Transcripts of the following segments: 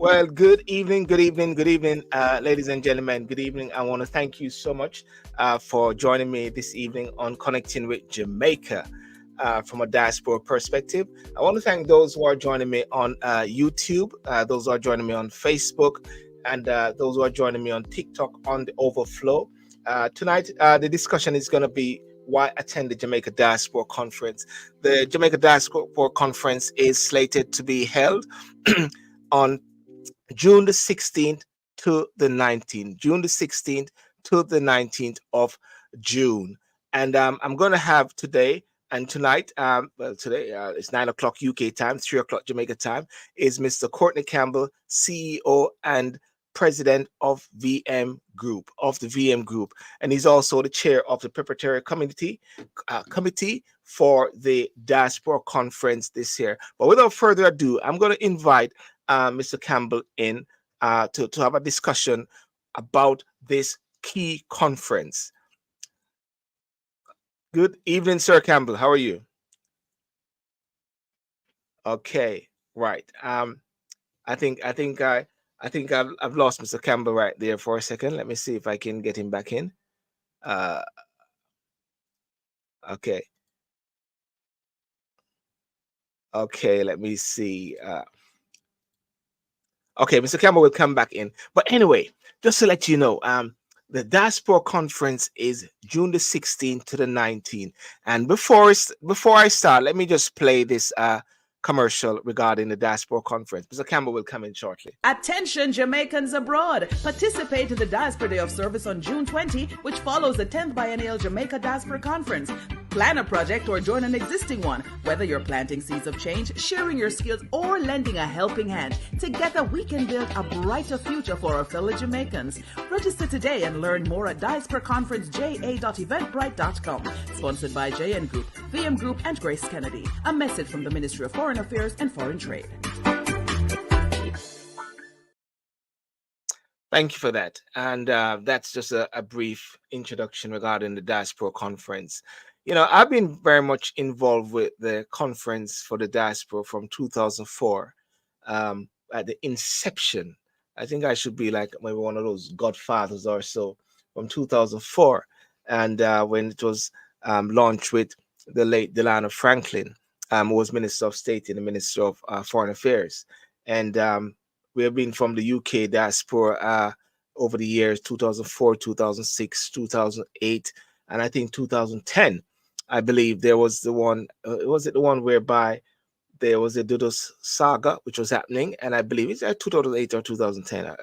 Well, good evening, ladies and gentlemen. Good evening. I want to thank you so much for joining me this evening on Connecting with Jamaica from a diaspora perspective. I want to thank those who are joining me on YouTube, those who are joining me on Facebook, and those who are joining me on TikTok on the Overflow. Tonight, the discussion is going to be why attend the Jamaica Diaspora Conference. The Jamaica Diaspora Conference is slated to be held on June the 16th to the 19th, June the 16th to the 19th of June. And I'm going to have today and tonight, today it's 9 o'clock UK time, 3 o'clock Jamaica time, is Mr. Courtney Campbell, CEO and president of VM Group, and he's also the chair of the Preparatory committee for the Diaspora Conference this year. But without further ado, I'm going to invite Mr. Campbell in to have a discussion about this key conference. Good evening, Sir Campbell. How are you? Okay, right. I think I've lost Mr. Campbell right there for a second. Let me see if I can get him back in. Okay. Okay, let me see. Okay, Mr. Campbell will come back in. But anyway, just to let you know, the Diaspora Conference is June the 16th to the 19th. And before I start, let me just play this commercial regarding the Diaspora Conference. Mr. Campbell will come in shortly. Attention Jamaicans abroad! Participate in the Diaspora Day of Service on June 20, which follows the 10th Biennial Jamaica Diaspora Conference. Plan a project or join an existing one. Whether you're planting seeds of change, sharing your skills, or lending a helping hand, together we can build a brighter future for our fellow Jamaicans. Register today and learn more at diasporaconferenceja.eventbrite.com. Sponsored by JN Group, VM Group, and Grace Kennedy. A message from the Ministry of Foreign Affairs and Foreign Trade. Thank you for that. And that's just a brief introduction regarding the Diaspora Conference. You know, I've been very much involved with the conference for the diaspora from 2004 at the inception. I think I should be like maybe one of those godfathers or so from 2004. And when it was launched with the late Delano Franklin, who was Minister of State in the Ministry of Foreign Affairs. And we have been from the UK diaspora over the years, 2004, 2006, 2008, and I think 2010. I believe there was the one, was it the one whereby there was a Dudos saga, which was happening, and I believe it's 2008 or 2010,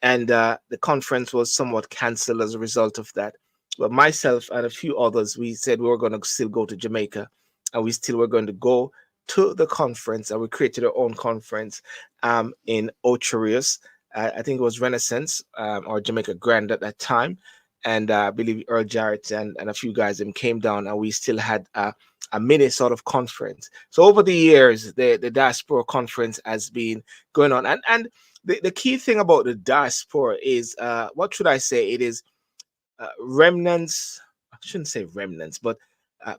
and the conference was somewhat cancelled as a result of that. But myself and a few others, we said we were going to still go to Jamaica, and we still were going to go to the conference, and we created our own conference in Ocherius. I think it was Renaissance or Jamaica Grand at that time. And I believe Earl Jarrett and a few guys came down, and we still had a mini sort of conference. So over the years, the Diaspora Conference has been going on. And the key thing about the diaspora is, what should I say? It is remnants, I shouldn't say remnants, but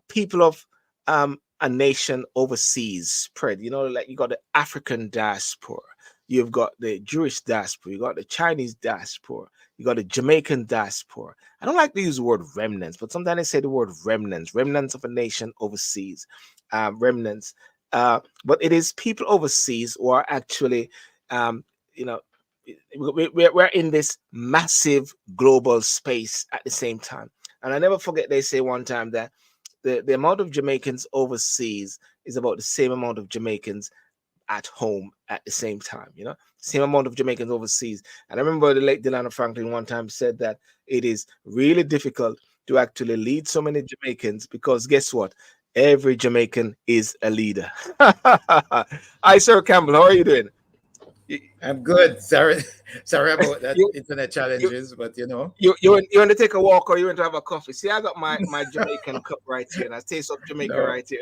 people of a nation overseas spread. You know, like you got the African diaspora, you've got the Jewish diaspora, you got the Chinese diaspora, you got the Jamaican diaspora. I don't like to use the word remnants, but sometimes I say the word remnants of a nation overseas, remnants. But it is people overseas who are actually, we're in this massive global space at the same time. And I never forget they say one time that the amount of Jamaicans overseas is about the same amount of Jamaicans at home at the same time, same amount of Jamaicans overseas. And I remember the late Delano Franklin one time said that it is really difficult to actually lead so many Jamaicans because guess what? Every Jamaican is a leader. Hi, Sir Campbell. How are you doing? I'm good. Sorry about that internet challenges, but you want to take a walk or you want to have a coffee? See, I got my Jamaican cup right here, and I taste of Jamaica right here.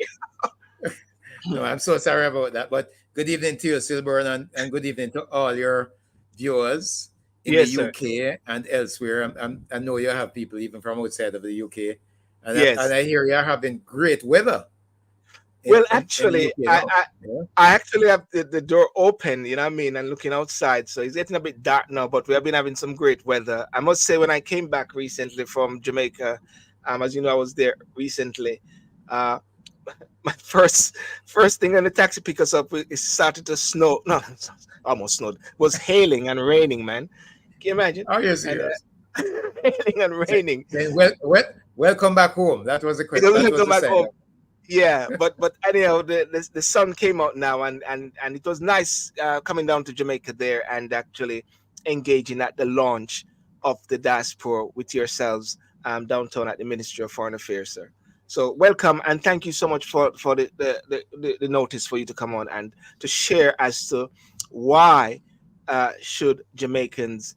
No, I'm so sorry about that. But good evening to you, Silburn, and good evening to all your viewers in the UK and elsewhere. I know you have people even from outside of the UK, and I hear you're having great weather Well, in the actually, UK I, now. I Yeah. I actually have the door open, you know what I mean, and looking outside. So it's getting a bit dark now, but we have been having some great weather. I must say, when I came back recently from Jamaica, as you know, I was there recently. Uh, my first thing when the taxi pick us up, it started to snow. No, almost snowed. It was hailing and raining, man. Can you imagine? Are you And serious? hailing and raining. Then welcome back home. That was the It doesn't that was come the back sign home. of Yeah, but anyhow, the sun came out now, and it was nice coming down to Jamaica there and actually engaging at the launch of the diaspora with yourselves downtown at the Ministry of Foreign Affairs, sir. So welcome and thank you so much for the notice for you to come on and to share as to why should Jamaicans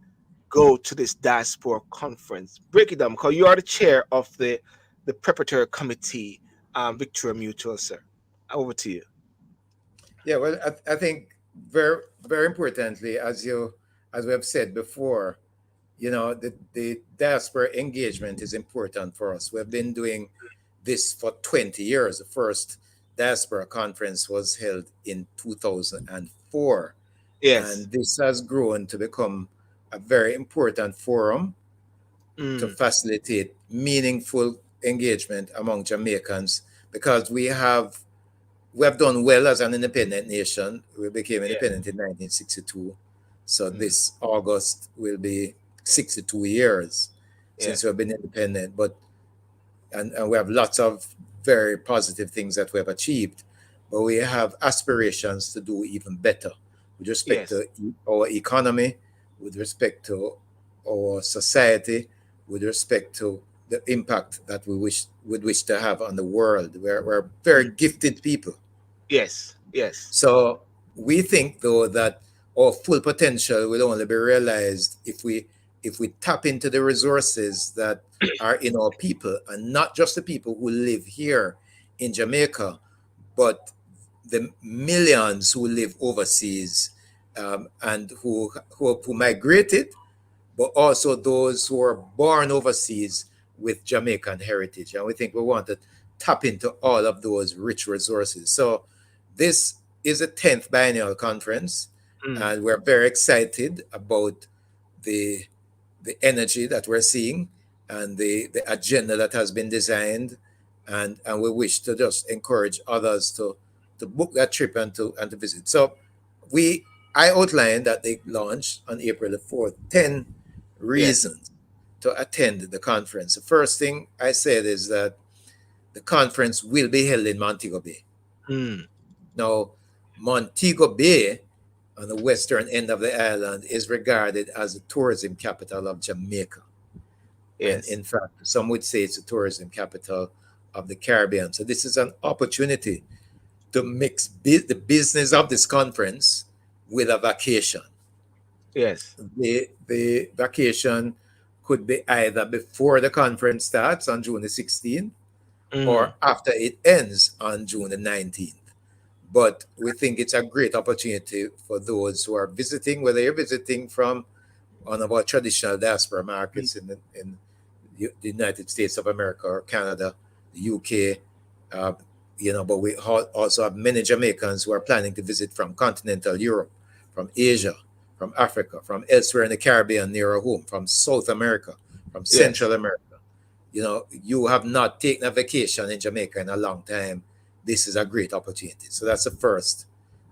go to this diaspora conference. Break it down, because you are the chair of the preparatory committee, Victoria Mutual, sir. Over to you. Yeah, well, I think very importantly, as we have said before, the diaspora engagement is important for us. We've been doing this for 20 years. The first diaspora conference was held in 2004, Yes. and this has grown to become a very important forum to Mm. facilitate meaningful engagement among Jamaicans, because we have done well as an independent nation. We became Yeah. independent in 1962. So Mm. this August will be 62 years Yeah. since we've been independent. But and we have lots of very positive things that we have achieved. But we have aspirations to do even better with respect Yes. to our economy, with respect to our society, with respect to the impact that we would wish to have on the world. We're very Mm. gifted people. Yes. Yes. So we think though that our full potential will only be realized if we tap into the resources that are in our people, and not just the people who live here in Jamaica, but the millions who live overseas, and who migrated, but also those who are born overseas with Jamaican heritage. And we think we want to tap into all of those rich resources. So this is a 10th biennial conference, Mm. and we're very excited about the the energy that we're seeing and the agenda that has been designed. And we wish to just encourage others to book that trip and to visit. So I outlined that they launched on April the 4th 10 Yes. reasons to attend the conference. The first thing I said is that the conference will be held in Montego Bay. Mm. Now, Montego Bay, on the western end of the island, is regarded as the tourism capital of Jamaica. And Yes. in fact, some would say it's the tourism capital of the Caribbean. So this is an opportunity to mix the business of this conference with a vacation. Yes. The vacation could be either before the conference starts on June the 16th Mm. or after it ends on June the 19th. But we think it's a great opportunity for those who are visiting, whether you're visiting from one of our traditional diaspora Mm. markets in the United States of America or Canada, the UK, but we also have many Jamaicans who are planning to visit from continental Europe, from Asia, from Africa, from elsewhere in the Caribbean near home, from South America, from Yes. Central America. You have not taken a vacation in Jamaica in a long time. This is a great opportunity. So that's the And first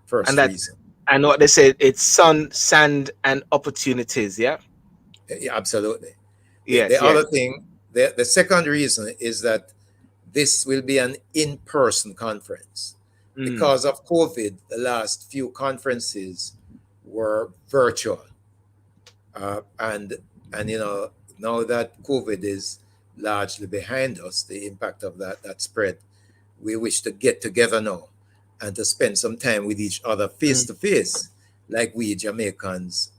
that's, reason. I know what they say. It's sun, sand, and opportunities. Yeah. Yeah, absolutely. The Yes. other Yes. thing, the second reason is that this will be an in-person conference. Mm. Because of COVID, the last few conferences were virtual. And now that COVID is largely behind us, the impact of that spread, we wish to get together now and to spend some time with each other face Mm. to face, like we Jamaicans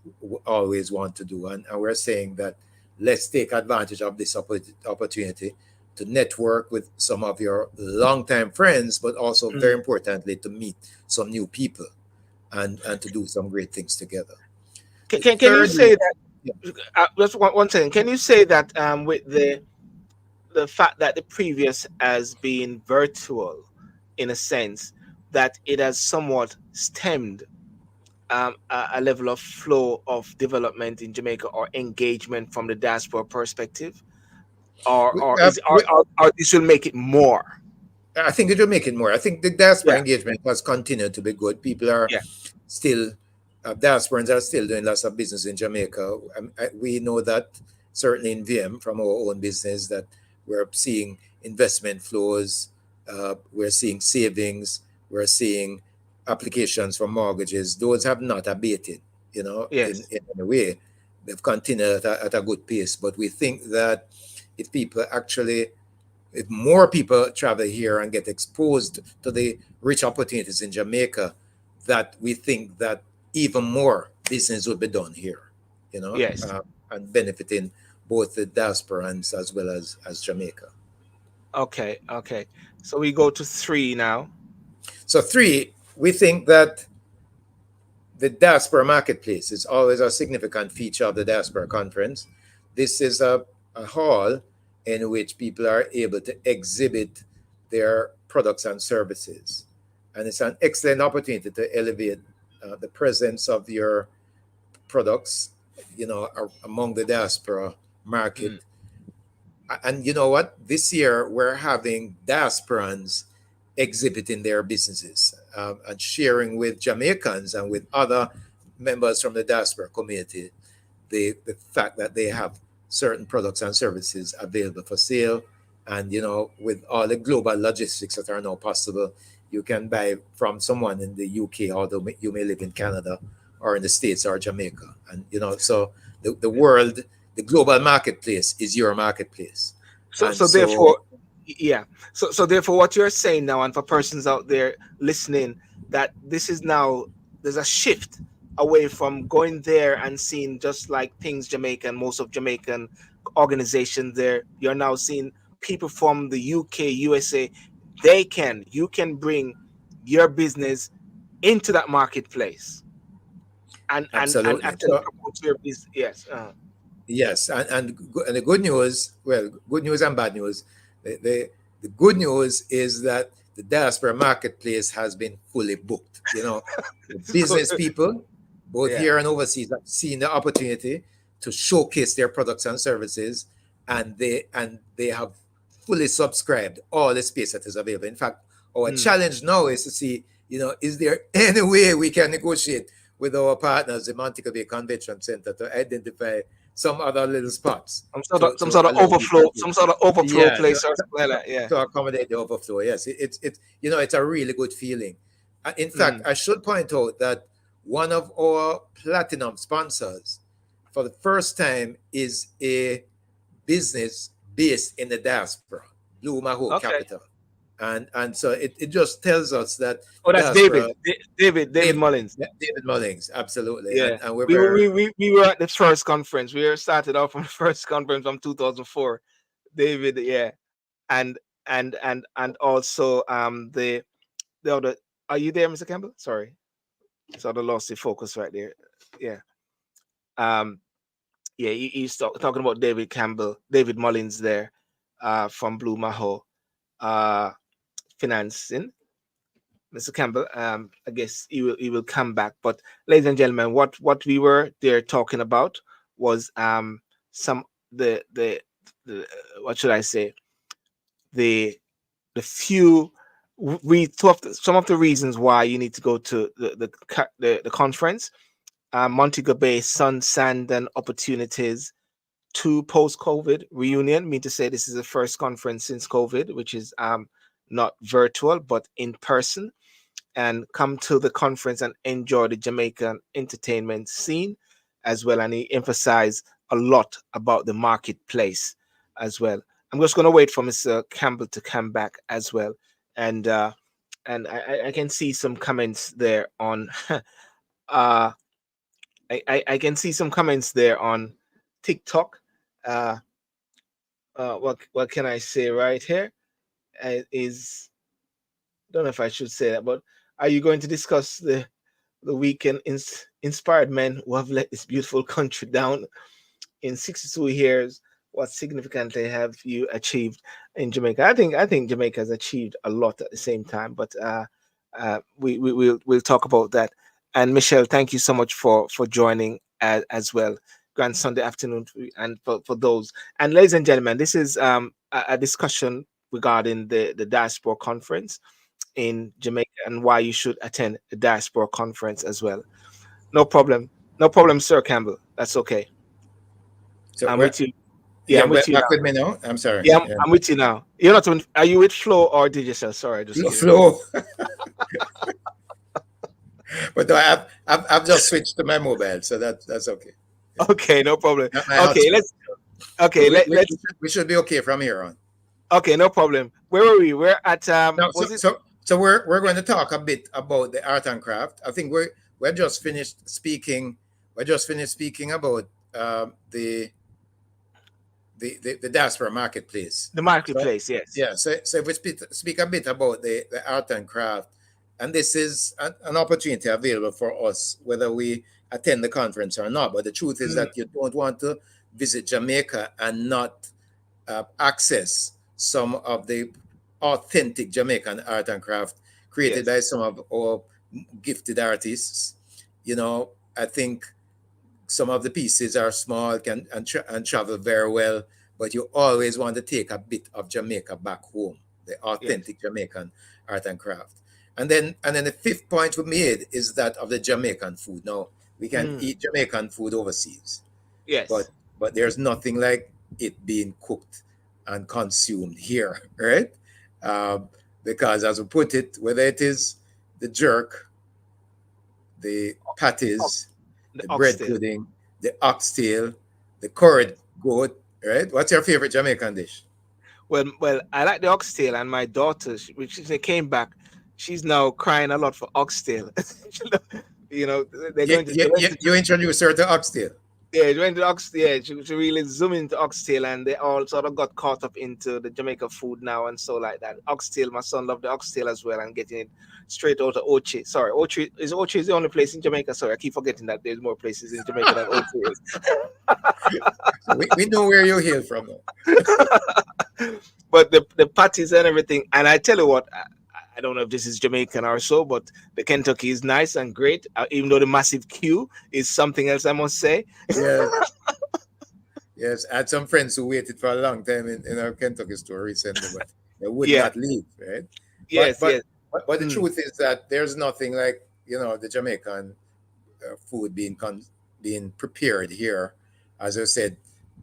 always want to do. And we're saying that let's take advantage of this opportunity to network with some of your longtime friends, but also very Mm. importantly to meet some new people and to do some great things together. Can, The can you third say reason, that? yeah, Just one second. Can you say that with the fact that the previous has been virtual, in a sense that it has somewhat stemmed a level of flow of development in Jamaica or engagement from the diaspora perspective, We, or uh, is we, or this will make it more? I think it will make it more. I think the diaspora Yeah, engagement has continued to be good. People are yeah, still, diasporans are still doing lots of business in Jamaica. We know that certainly in VM from our own business that we're seeing investment flows, we're seeing savings, we're seeing applications for mortgages. Those have not abated, yes, in a way. They've continued at a good pace. But we think that if people actually if more people travel here and get exposed to the rich opportunities in Jamaica, that we think that even more business will be done here, you know, yes. uh, and benefiting both the diasporans as well as Jamaica. Okay, okay. So we go to three now. So three, we think that the diaspora marketplace is always a significant feature of the diaspora conference. This is a hall in which people are able to exhibit their products and services. And it's an excellent opportunity to elevate the presence of your products, among the diaspora market. Mm, And you know what? This year we're having diasporans exhibiting their businesses, and sharing with Jamaicans and with other members from the diaspora community the fact that they have certain products and services available for sale. And with all the global logistics that are now possible, you can buy from someone in the UK, although you may live in Canada or in the States or Jamaica. And so the world, the global marketplace is your marketplace. so And so so therefore, yeah. So therefore, what you're saying now, and for persons out there listening, that this is now, there's a shift away from going there and seeing just like things Jamaican, most of Jamaican organizations there. You're now seeing people from the UK, USA. You can bring your business into that marketplace and absolutely. actually So promote your business. Yes. yes, and the good news, well, good news and bad news. The good news is that the diaspora marketplace has been fully booked. The It's good. business people, both Yeah. here and overseas, have seen the opportunity to showcase their products and services, and they have fully subscribed all the space that is available. In fact, our Mm. challenge now is to see, is there any way we can negotiate with our partners, the Montego Bay Convention Center, to identify some other little spots Some to sort of allow people overflow, to, some sort of overflow yeah, place or something like that. Yeah. to accommodate the overflow. Yes, it's a really good feeling. In fact, Mm. I should point out that one of our platinum sponsors for the first time is a business based in the diaspora, Blue Maho Okay. Capital. And so it just tells us that Oh, that's diaspora. David David, Mullins. David Mullings, absolutely. Yeah. And we're We were very, we were at the first conference. We were started off from the first conference from 2004. David, yeah. And and also the other, are you there, Mr. Campbell? Sorry. Sort of lost the focus right there. Yeah. Um yeah, he's talking about David Mullins there, from Blue Maho Financing. Mr. Campbell, I guess he will come back. But ladies and gentlemen, what we were there talking about was some the what should I say, the few some of the reasons why you need to go to the conference. Montego Bay Sun, Sand, and Opportunities to post-COVID reunion. Mean to say this is the first conference since COVID, which is not virtual but in person. And come to the conference and enjoy the Jamaican entertainment scene as well. And he emphasized a lot about the marketplace as well. I'm just going to wait for Mr. Campbell to come back as well. And I can see some comments there on uh I can see some comments there on TikTok. Uh what can I say right here? Is, don't know if I should say that, but are you going to discuss the weekend inspired men who have let this beautiful country down in 62 years? what significantly have you achieved in Jamaica? I think Jamaica has achieved a lot at the same time, but we'll talk about that. And Michelle, thank you so much for joining as well. Grand Sunday afternoon, and for those. And ladies and gentlemen, this is a discussion regarding the diaspora conference in Jamaica and why you should attend the diaspora conference as well. No problem, no problem, Sir Campbell. That's okay. So I'm where, with you. Yeah, yeah, I'm with you back now. with me now. I'm sorry. Yeah, Yeah. I'm with you now. You're not. Are you with Flo or Digital? Sorry, just kidding. Flow. But I've just switched to my mobile, so that's okay. Yeah. Okay, no problem. Not my Okay, hotspot. let's. So Okay, let's. we should be okay from here on. Okay, no problem. Where were we? We're at Now, was it so we're going to talk a bit about the art and craft. I think we're just finished speaking. We're just finished speaking about the diaspora marketplace. the So marketplace? Yes. yeah, so if we speak a bit about the art and craft, and this is an opportunity available for us, whether we attend the conference or not. But the truth is Mm, that you don't want to visit Jamaica and not access some of the authentic Jamaican art and craft created yes. by some of our gifted artists. You know, I think some of the pieces are small and travel very well, but you always want to take a bit of Jamaica back home, the Yes. authentic Jamaican art and craft. And then the fifth point we made is that of the Jamaican food. Now we can Mm, eat Jamaican food overseas, but yes. there's nothing like it being cooked and consumed here, right? Because as we put it, whether it is the jerk, the Ox, patties, the the bread oxtail. pudding, the oxtail, the curried goat, right? What's your favorite Jamaican dish? Well, I like the oxtail, and my daughter, which she came back, she's now crying a lot for oxtail. you know, they're You, going to. you, They went you, to you introduced her to oxtail. Yeah, she went to Oxtail. Yeah, she really zoomed into Oxtail, and they all sort of got caught up into the Jamaica food now, and so like that. Oxtail, my son loved the Oxtail as well, and getting it straight out of Ochi. Sorry, Ochi is the only place in Jamaica. Sorry, I keep forgetting that there's more places in Jamaica than Ochi is. So we know where you hail from now. But the patties and everything, and I tell you what, I don't know if this is Jamaican or so, but the Kentucky is nice and great. Even though the massive queue is something else, I must say. Yes, yes. I had some friends who waited for a long time in our Kentucky store recently, but they would Yeah. not leave, right? But Yes. but Yes. but the Mm, truth is that there's nothing like the Jamaican food being prepared here, as I said,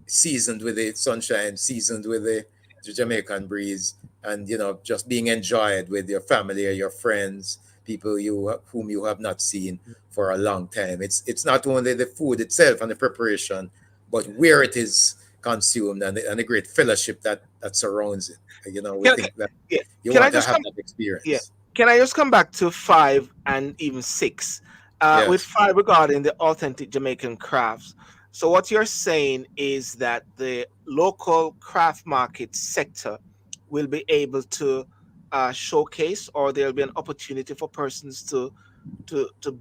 seasoned with the sunshine, seasoned with the Jamaican breeze, and just being enjoyed with your family or your friends, people whom you have not seen for a long time. It's not only the food itself and the preparation, but where it is consumed and the great fellowship that surrounds it. We Can, think that yeah. you Can I want to just have come? that Yeah. experience. Can I just come back to 5 and even 6? With Yes. 5 regarding the authentic Jamaican crafts. So what you're saying is that the local craft market sector will be able to showcase, or there'll be an opportunity for persons to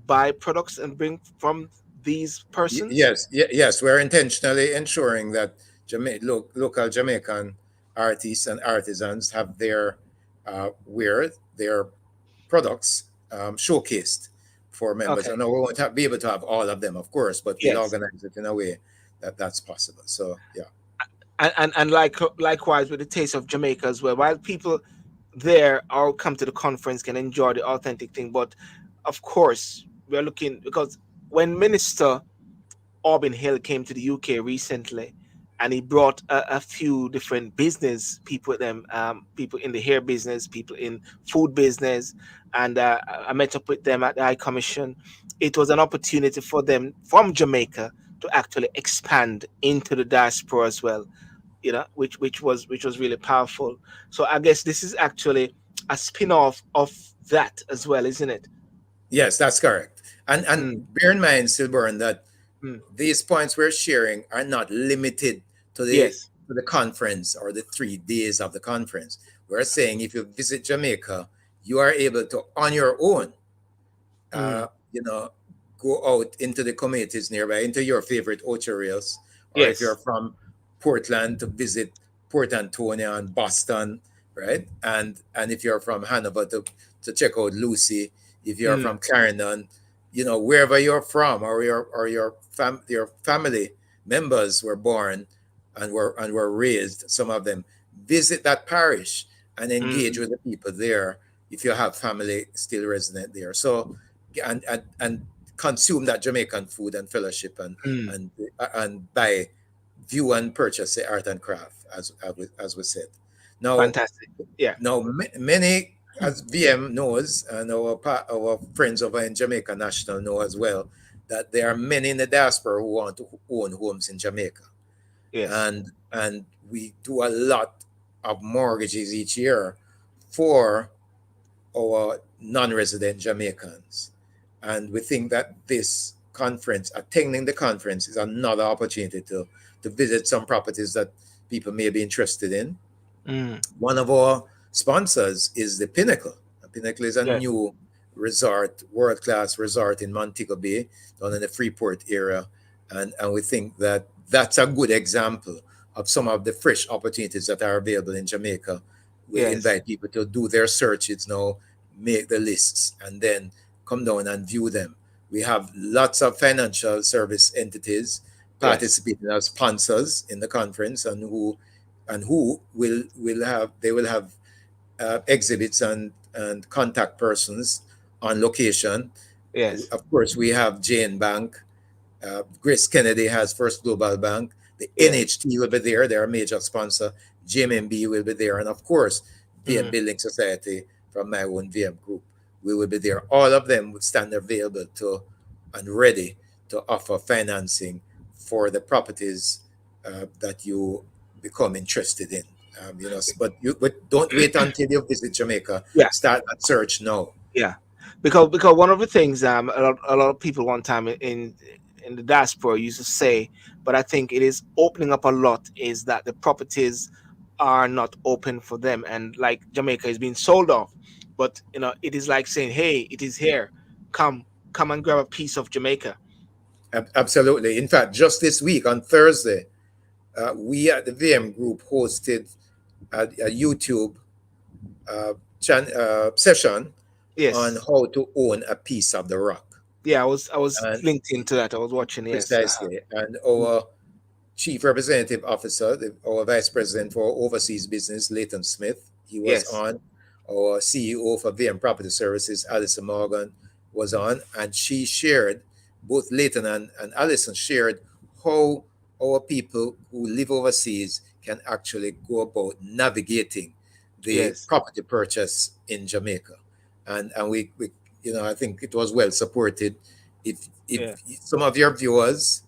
buy products and bring from these persons. Yes. We're intentionally ensuring that local Jamaican artists and artisans have their products showcased for members. Okay. I know we won't be able to have all of them, of course, but we'll Yes. organize it in a way that's possible. So yeah. And likewise with the taste of Jamaica as well. While people there or come to the conference can enjoy the authentic thing, but of course we're looking, because when Minister Auburn Hill came to the UK recently, and he brought a few different business people with them, people in the hair business, people in food business, and I met up with them at the High Commission. It was an opportunity for them from Jamaica to actually expand into the diaspora as well, which was really powerful. So I guess this is actually a spin-off of that as well, isn't it? Yes, that's correct. And Mm, bear in mind, Silburn, that mm. these points we're sharing are not limited to Yes. the conference or the 3 days of the conference. We're saying if you visit Jamaica, you are able to, on your own, Mm. uh, you know, go out into the communities nearby, into your favorite ocho or if you're Yes. from Portland to visit Port Antonio and Boston, right? And if you're from Hanover to check out Lucy, if you're Mm, from Clarendon, wherever you're from, or your family members were born and were raised, some of them, visit that parish and engage mm, with the people there if you have family still resident there. So and consume that Jamaican food and fellowship mm. and buy, view and purchase the art and craft, as we said. Now, Fantastic. Yeah. many, as VM knows, and our friends over in Jamaica National know as well, that there are many in the diaspora who want to own homes in Jamaica, Yes. and we do a lot of mortgages each year for our non-resident Jamaicans. And we think that this conference, attending the conference, is another opportunity to visit some properties that people may be interested in. Mm. One of our sponsors is the Pinnacle. The Pinnacle is a Yes. new resort, world-class resort in Montego Bay, down in the Freeport area. And we think that that's a good example of some of the fresh opportunities that are available in Jamaica. We Yes. invite people to do their searches now, make the lists, and then come down and view them. We have lots of financial service entities Yes. participating as sponsors in the conference, and who will have exhibits and contact persons on location. Yes. Of course, we have Jane Bank. Grace Kennedy has First Global Bank. The Yes. NHT will be there. They're a major sponsor. JMB will be there. And of course, VM Mm. Building Society from my own VM group. We will be there. All of them would stand available to and ready to offer financing for the properties that you become interested in. But don't wait until you visit Jamaica. Yeah. Start that search now. Yeah. Because one of the things a lot of people one time in the diaspora used to say, but I think it is opening up a lot, is that the properties are not open for them, and like Jamaica is being sold off, but it is like saying, hey, it is here, come come and grab a piece of Jamaica. Absolutely. In fact, just this week on Thursday, we at the VM Group hosted a YouTube session on Yes. how to own a piece of the rock. Yeah, I was And linked into that. I was watching. Yes. precisely, and our Chief Representative Officer, our Vice President for Overseas Business, Leighton Smith, he was Yes. on. Our CEO for VM Property Services, Alison Morgan, was on, and she shared, both Leighton and Alison shared, how our people who live overseas can actually go about navigating the Yes. property purchase in Jamaica. And we I think it was well supported. If Yeah. some of your viewers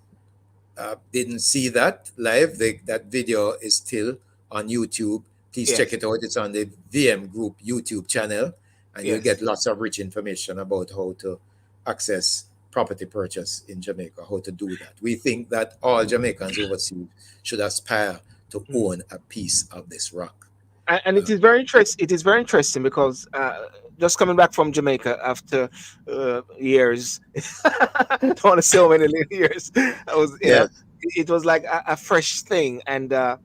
didn't see that live, that video is still on YouTube. Please check Yes. it out. It's on the VM Group YouTube channel, and you'll get Yes. lots of rich information about how to access property purchase in Jamaica, how to do that. We think that all Jamaicans overseas should aspire to Mm. own a piece of this rock. And it is very interesting. It is very interesting because just coming back from Jamaica after years, don't want to say how many years. I was, Yes, it was like a fresh thing, and a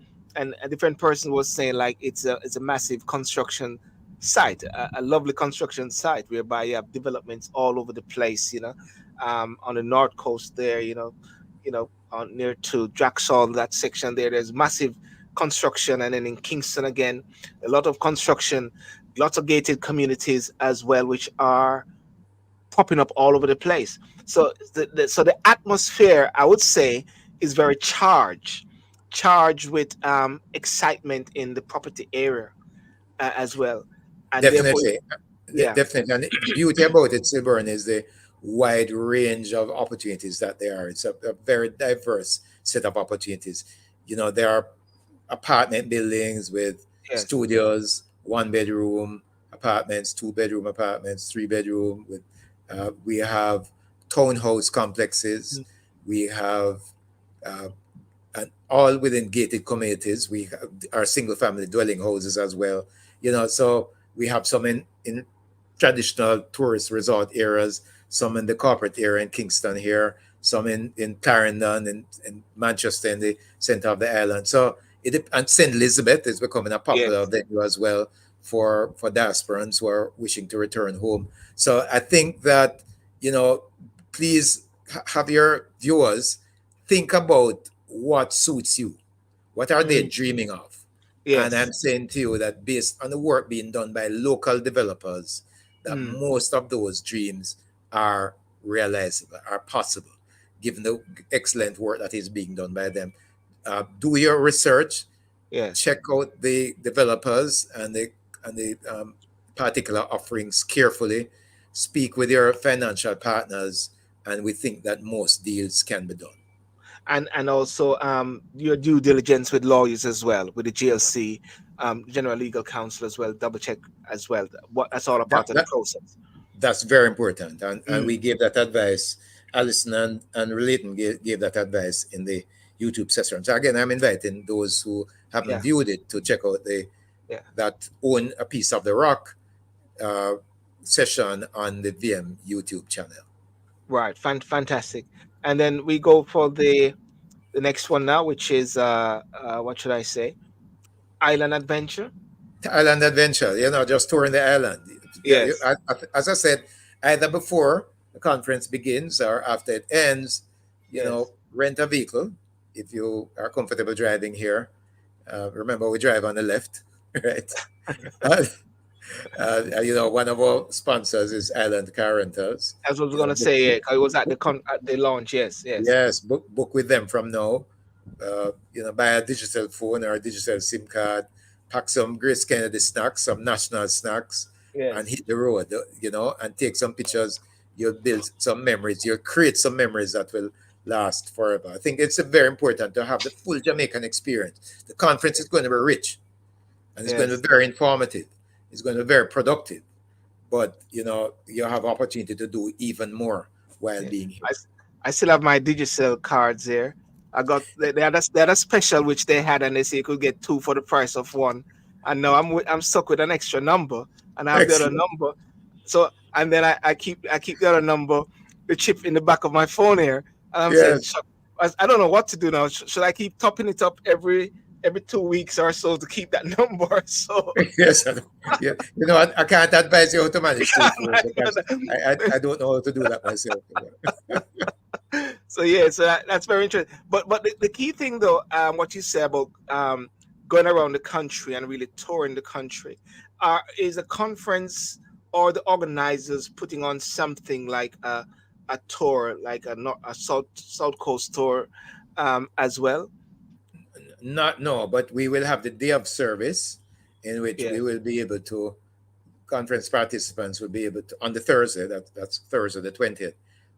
different person was saying like it's a massive construction site, a lovely construction site whereby you have developments all over the place. On the north coast there, on near to Draxall, that section there, there's massive construction, and then in Kingston again, a lot of construction, lots of gated communities as well, which are popping up all over the place. So the atmosphere, I would say, is very charged with excitement in the property area as well, and therefore, definitely. yeah, Definitely. And the beauty about it, Silburn, is the wide range of opportunities that there are. It's a very diverse set of opportunities. There are apartment buildings with yes, studios, one bedroom apartments, two bedroom apartments, three bedroom. We have townhouse complexes. mm, We have uh, and all within gated communities. We have our single family dwelling houses as well. So we have some in traditional tourist resort areas, some in the corporate area in Kingston here, some in Clarendon, in Manchester, in the center of the island. So and St. Elizabeth is becoming a popular Yes. venue as well for diasporans who are wishing to return home. So I think that, please have your viewers think about what suits you. What are they Mm, dreaming of? And I'm yes. saying to you that based on the work being done by local developers, that Mm, most of those dreams are realizable, are possible, given the excellent work that is being done by them. Do your research, yes. check out the developers and the particular offerings carefully, speak with your financial partners, and we think that most deals can be done. And also your due diligence with lawyers as well, with the GLC, General Legal Counsel as well. Double check as well. What that's all a That, part of the that process. That's very important. And we Mm, gave that advice. Alison and Relaton gave that advice in the YouTube session. So again, I'm inviting those who haven't yeah, viewed it to check out yeah. that Own a Piece of the Rock uh, session on the VM YouTube channel. Right. Fantastic. And then we go for the next one now, which is what should I say? Island Adventure. Island adventure, just touring the island. Yeah, Yes. as I said, either before the conference begins or after it ends, Yes. rent a vehicle if you are comfortable driving here. Remember, we drive on the left, right? Uh, one of our sponsors is Island Car Rentals. As I was You know, gonna book, say, I was at at the launch. Yes. Yes. yes, book with them from now. Buy a digital phone or a digital SIM card, pack some Grace Kennedy snacks, some national snacks, and Yes. hit the road, and take some pictures. You'll build some memories. You'll create some memories that will last forever. I think it's very important to have the full Jamaican experience. The conference is going to be rich and it's going to Yes. be very informative. It's going to be very productive. But, you have opportunity to do even more while Yeah. being here. I still have my digital cards there. I got they had a special which they had, and they say you could get two for the price of one. And now I'm stuck with an extra number, and I have the other Excellent. number. So and then I keep the other number, the chip in the back of my phone here, and I'm saying, Yes. I don't know what to do now. Should I keep topping it up every 2 weeks or so to keep that number? So Yes, yeah. I can't advise you how to manage two phones because I don't know how to do that myself. so yeah, so that's very interesting. But the key thing though, what you say about going around the country and really touring the country, is a conference or the organizers putting on something like a tour, like a South Coast tour, as well. Not no, but we will have the day of service in which we Yes. will be able to conference participants will be able to on the Thursday, that's Thursday the 20th,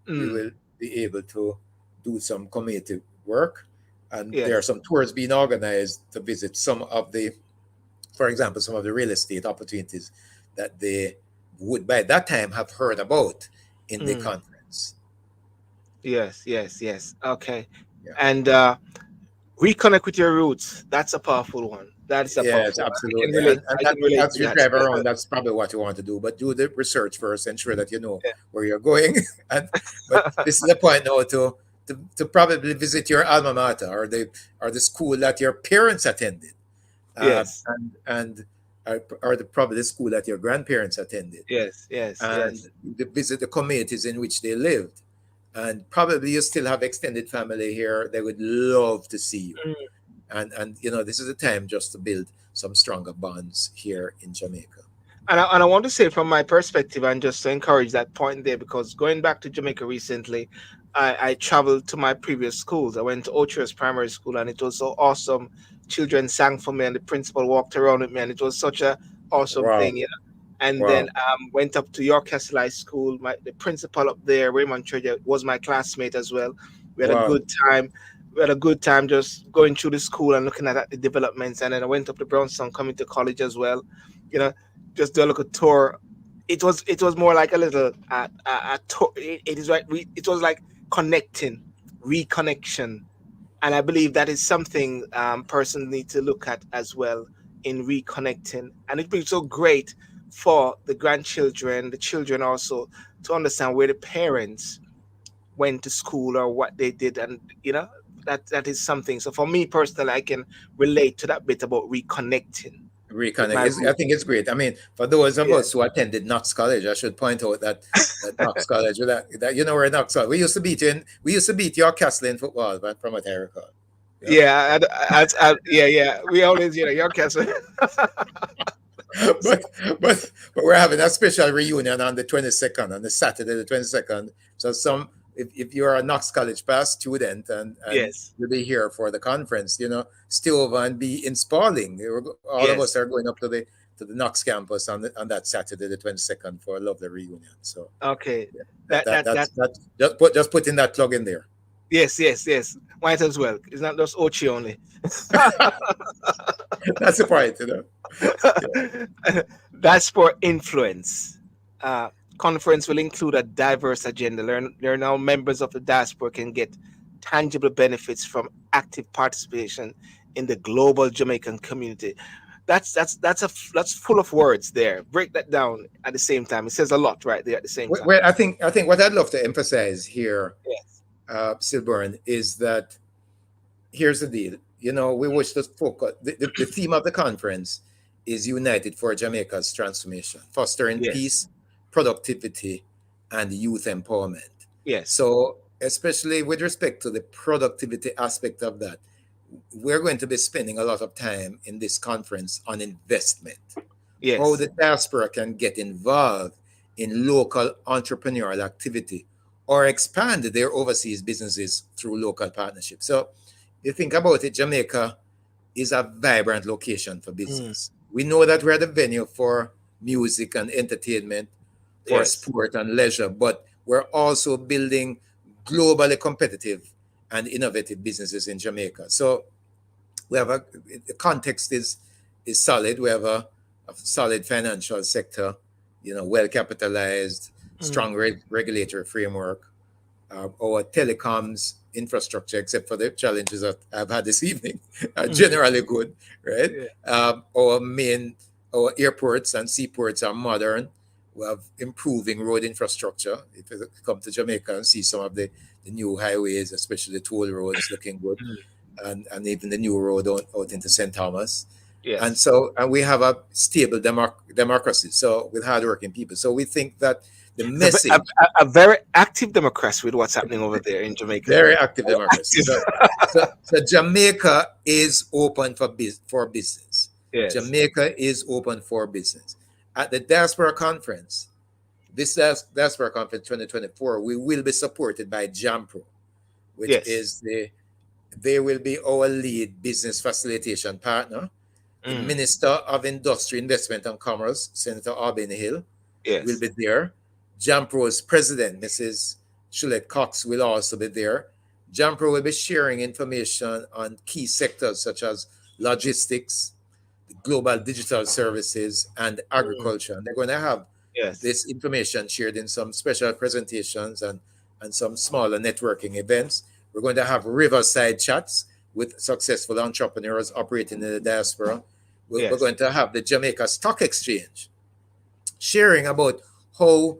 we Mm, will be able to do some community work. And there are yes. some tours being organized to visit some of the, for example, some of the real estate opportunities that they would by that time have heard about in the Mm, conference. yes. Yes. Yes. Okay. Yeah. And reconnect with your roots. That's a powerful one. That is a Yes, powerful one. I can absolutely. relate. And I that can relate as to you that. drive around, that's probably what you want to do. But do the research first, ensure that you know where you're going. And but this is the point now to probably visit your alma mater or the school that your parents attended, uh, Yes. and or probably the school that your grandparents attended, Yes. Yes. and Yes. visit the communities in which they lived. And probably you still have extended family here. They would love to see you. Mm. And this is the time just to build some stronger bonds here in Jamaica. And I want to say from my perspective, and just to encourage that point there, because going back to Jamaica recently, I traveled to my previous schools. I went to Ocher's Primary School, and it was so awesome. Children sang for me, and the principal walked around with me, and it was such a awesome Wow. thing, And then Wow. went up to York Castle High School. The principal up there, Raymond Treasure, was my classmate as well. We had a Wow. good time. We had a good time just going through the school and looking at the developments. And then I went up to Brownstown, coming to college as well. You know, just do a little tour. It was more like a little a tour. It is right. It was like connecting, reconnection, and I believe that is something persons need to look at as well in reconnecting. And it would be so great for the grandchildren, the children also, to understand where the parents went to school or what they did, and that is something. So for me personally, I can relate to that bit about reconnecting with Reconnect. my I roots. think it's great. I mean, for those of Yeah, us who attended Knox College, I should point out that Knox College, that you know where Knox College. We used to beat your castle in football, but from what I recall. Yeah. yeah, yeah. We always, your castle. but but we're having a special reunion on the 22nd, on the Saturday the 22nd. So if you're a Knox College past student and Yes, you'll be here for the conference, stay over and be in Spalding. All of us yes. are going up to the Knox campus on that Saturday the 22nd for a lovely reunion. So Okay, yeah, that that that. that just putting that plug in there. Yes, yes, yes. Might as well. It's not just Ochi only. That's the point. Yeah. That's for influence. Uh, Conference will include a diverse agenda. Learn how members of the diaspora can get tangible benefits from active participation in the global Jamaican community. That's full of words there. Break that down at the same time. It says a lot right there at the same time. Well, I think what I'd love to emphasize here, Yes. Silburn, is that here's the deal. We wish to focus. The theme of the conference is United for Jamaica's Transformation, fostering Yes. peace, productivity, and youth empowerment. Yes. So, especially with respect to the productivity aspect of that, we're going to be spending a lot of time in this conference on investment, how Yes. the diaspora can get involved in local entrepreneurial activity or expand their overseas businesses through local partnerships. So, you think about it, Jamaica is a vibrant location for Mm. business. We know that we're the venue for music and entertainment, for Yes. sport and leisure, but we're also building globally competitive and innovative businesses in Jamaica. So we have the context is solid. We have a solid financial sector, well capitalized, Mm. strong regulatory framework. Our telecoms infrastructure, except for the challenges that I've had this evening, are Mm. generally good, right? Yeah. Our airports and seaports are modern. We have improving road infrastructure. If you come to Jamaica and see some of the new highways, especially the toll roads, looking good, Mm. and even the new road out into St. Thomas. And Yes. so, and we have a stable democracy, so with hardworking people. So we think that the It's a, message, a very active Democrats with what's happening over there in Jamaica. very active democracy. Active. So Jamaica is open for business. Yes. Jamaica is open for business. At the Diaspora Conference, this Diaspora Conference 2024, we will be supported by JAMPRO, which Yes. is they will be our lead business facilitation partner. The Mm. Minister of Industry, Investment and Commerce, Senator Albany Hill, will Yes. be there. JAMPRO's president, Mrs. Shulette Cox, will also be there. JAMPRO will be sharing information on key sectors such as logistics, global digital services, and Mm. agriculture. And they're going to have Yes. this information shared in some special presentations and some smaller networking events. We're going to have riverside chats with successful entrepreneurs operating in the diaspora. We're Yes. going to have the Jamaica Stock Exchange sharing about how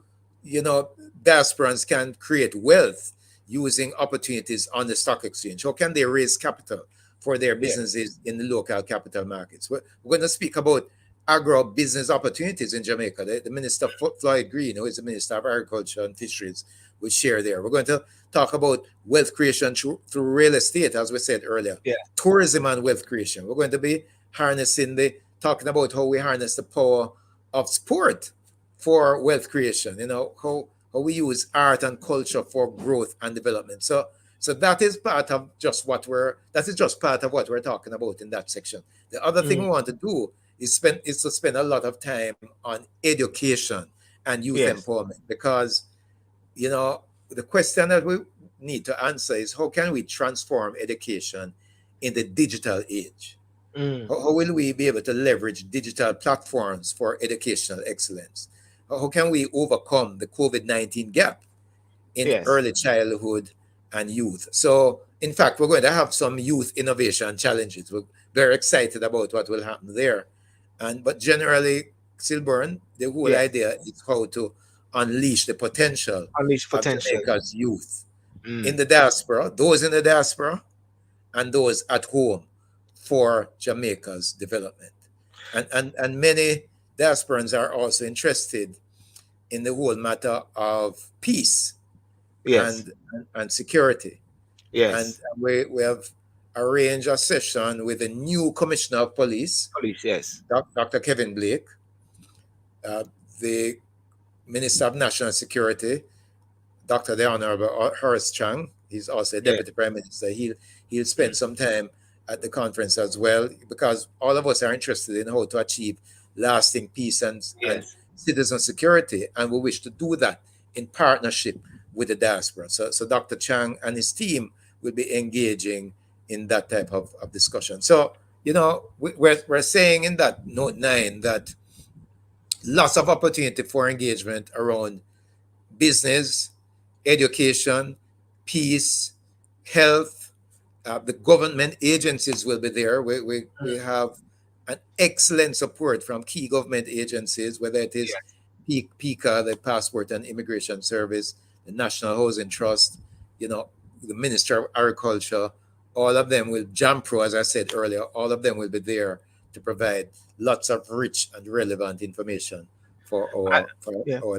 diasporans can create wealth using opportunities on the stock exchange. How can they raise capital for their Yes. businesses in the local capital markets? We're going to speak about agro business opportunities in Jamaica. The Minister Floyd Green, who is the Minister of Agriculture and Fisheries, will share there. We're going to talk about wealth creation through real estate, as we said earlier, Yeah. tourism and wealth creation. We're going to be talking about how we harness the power of sport for wealth creation. How we use art and culture for growth and development. So that is part of just what we're talking about in that section. The other thing Mm. we want to do is to spend a lot of time on education and youth Yes. empowerment, because the question that we need to answer is, how can we transform education in the digital age? Mm. How will we be able to leverage digital platforms for educational excellence? How can we overcome the COVID-19 gap in Yes. early childhood and youth? So, in fact, we're going to have some youth innovation challenges. We're very excited about what will happen there. But generally, Silburn, the whole Yes. idea is how to unleash the potential Unleash of potential. Jamaica's youth in the diaspora, those in the diaspora, and those at home for Jamaica's development. And many diasporans are also interested in the whole matter of peace Yes. and security. And Yes. we have arranged a session with the new Commissioner of Police, Police. Yes. Dr. Kevin Blake, the Minister of National Security, Dr. the Honorable Horace Chang. He's also a Yeah. Deputy Prime Minister. He'll spend some time at the conference as well, because all of us are interested in how to achieve lasting peace and Yes. citizen security, and we wish to do that in partnership with the diaspora. So Dr. Chang and his team will be engaging in that type of discussion. So, we're saying in that note 9 that lots of opportunity for engagement around business, education, peace, health. The government agencies will be there. We have an excellent support from key government agencies, whether it is PICA, the Passport and Immigration Service, the National Housing Trust, the Minister of Agriculture. All of them will, JAMPRO, as I said earlier, all of them will be there to provide lots of rich and relevant information for our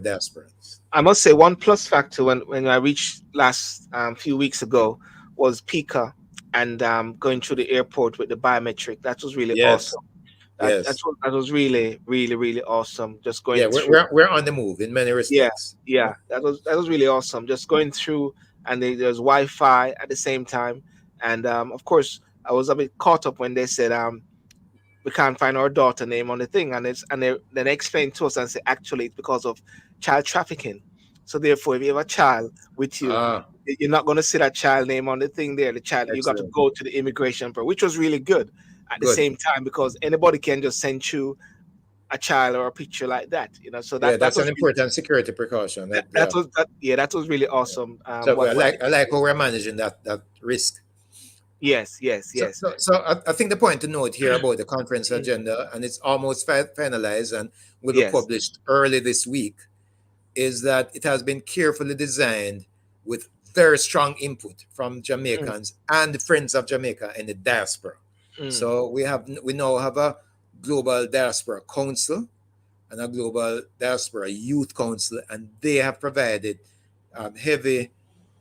diasporans. I must say one plus factor when I reached last few weeks ago was PICA and going through the airport with the biometric. That was really awesome. That was really, really, really awesome. Just going through. We're on the move in many respects. Yeah. That was really awesome. Just going through, and there's Wi-Fi at the same time. And of course, I was a bit caught up when they said we can't find our daughter name on the thing, and they explained to us and say actually it's because of child trafficking. So therefore, if you have a child with you, you're not going to see that child name on the thing there. The child, you got to go to the immigration bureau, which was really good at the same time, because anybody can just send you a child or a picture like that, So that's an important security precaution. That was really awesome. So I like how we're managing that risk. Yes. So I think the point to note here about the conference agenda, and it's almost finalized and will be published early this week, is that it has been carefully designed with very strong input from Jamaicans and the Friends of Jamaica in the diaspora. So we now have a Global Diaspora Council and a Global Diaspora Youth Council, and they have provided heavy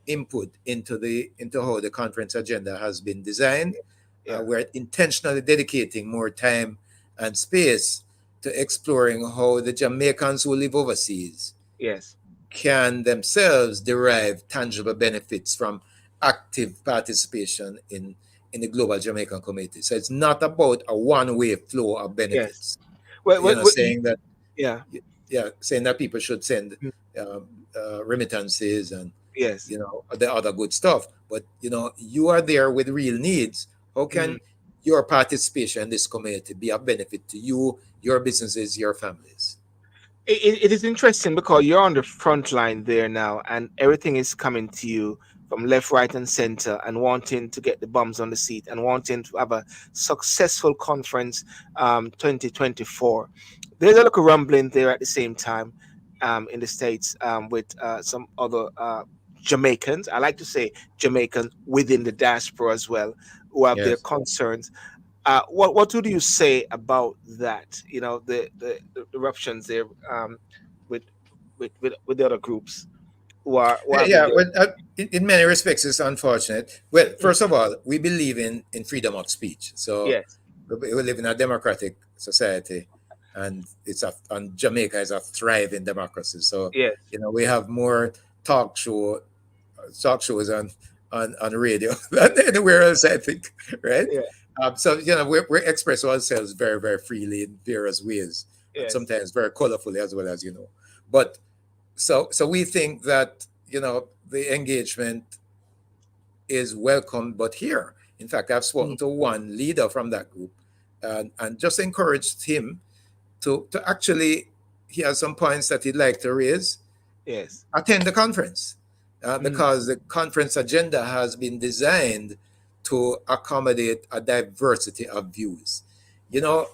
input into how the conference agenda has been designed. We're intentionally dedicating more time and space to exploring how the Jamaicans who live overseas can themselves derive tangible benefits from active participation in the global Jamaican community. So it's not about a one-way flow of benefits. Saying that people should send remittances and the other good stuff. But you are there with real needs. How can your participation in this community be of benefit to you, your businesses, your families? It is interesting because you're on the front line there now, and everything is coming to you from left, right, and center, and wanting to get the bums on the seat and wanting to have a successful conference 2024. There's a little rumbling there at the same time in the States with some other Jamaicans. I like to say Jamaicans within the diaspora as well, who have their concerns. What do you say about that? The eruptions there with the other groups who are in many respects it's unfortunate. Well, first of all, we believe in freedom of speech. So we live in a democratic society, and and Jamaica is a thriving democracy. So we have more talk shows on radio than anywhere else, I think, right? So we express ourselves very, very freely in various ways, and sometimes very colorfully as well, as But so we think that the engagement is welcome, but here, in fact, I've spoken to one leader from that group, and just encouraged him to actually, he has some points that he'd like to raise. Attend the conference, because the conference agenda has been designed to accommodate a diversity of views. The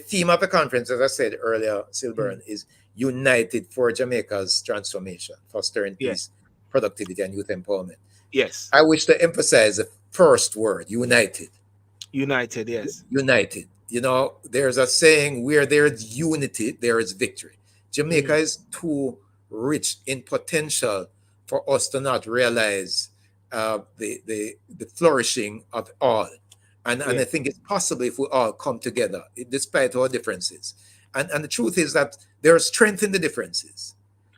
theme of the conference, as I said earlier, Silburn, is United for Jamaica's Transformation, Fostering Peace, Productivity, and Youth Empowerment. Yes. I wish to emphasize the first word, united. United. Yes. United. You know, there's a saying, where there is unity, there is victory. Jamaica Mm. is too rich in potential for us to not realize the flourishing of all. And I Yes. think it's possible if we all come together, despite our differences. And the truth is that there's strength in the differences.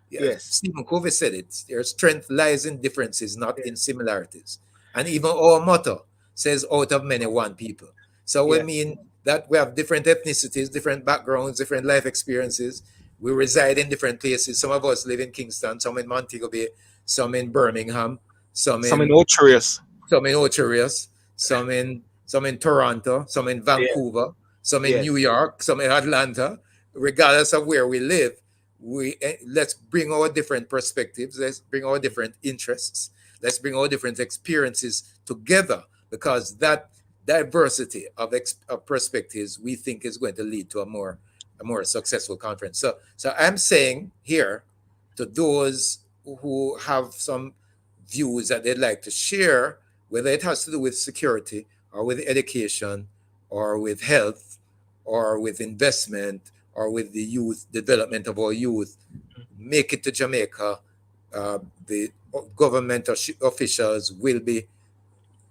Yeah, Yes. Stephen Covey said it. Their strength lies in differences, not in Yes. similarities. And even our motto says, "Out of many, one people." So we Yes. mean that we have different ethnicities, different backgrounds, different life experiences. We reside in different places. Some of us live in Kingston, some in Montego Bay, some in Birmingham, some Some in notorious. some in Ocherius, some in Toronto, some in Yeah. Vancouver, some in New Yes. York, some in Atlanta. Regardless of where we live, we let's bring our different perspectives. Let's bring our different interests. Let's bring our different experiences together, because that diversity of perspectives, we think, is going to lead to a more successful conference. So I'm saying here, to those who have some views that they'd like to share, whether it has to do with security or with education or with health or with investment or with the youth development of our youth, make it to Jamaica. The government officials will be